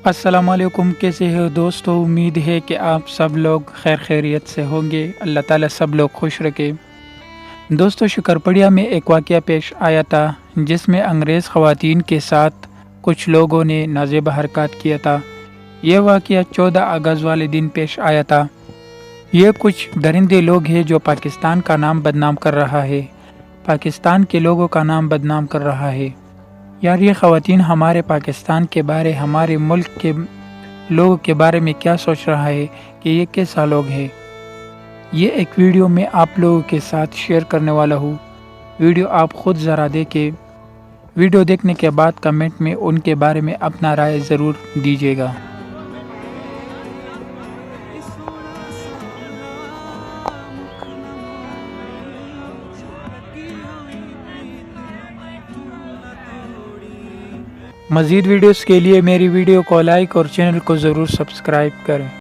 السلام علیکم، کیسے ہو دوستو؟ امید ہے کہ آپ سب لوگ خیر خیریت سے ہوں گے۔ اللہ تعالیٰ سب لوگ خوش رکھے۔ دوستو، شکرپڑیا میں ایک واقعہ پیش آیا تھا جس میں انگریز خواتین کے ساتھ کچھ لوگوں نے نازیبہ حرکات کیا تھا۔ یہ واقعہ 14 اگست والے دن پیش آیا تھا۔ یہ کچھ درندے لوگ ہیں جو پاکستان کا نام بدنام کر رہا ہے، پاکستان کے لوگوں کا نام بدنام کر رہا ہے۔ یار، یہ خواتین ہمارے پاکستان کے بارے، ہمارے ملک کے لوگوں کے بارے میں کیا سوچ رہا ہے کہ یہ کیسا لوگ ہے؟ یہ ایک ویڈیو میں آپ لوگوں کے ساتھ شیئر کرنے والا ہوں۔ ویڈیو آپ خود ذرا دیکھیں۔ ویڈیو دیکھنے کے بعد کمنٹ میں ان کے بارے میں اپنا رائے ضرور دیجیے گا۔ مزید ویڈیوز کے لیے میری ویڈیو کو لائک اور چینل کو ضرور سبسکرائب کریں۔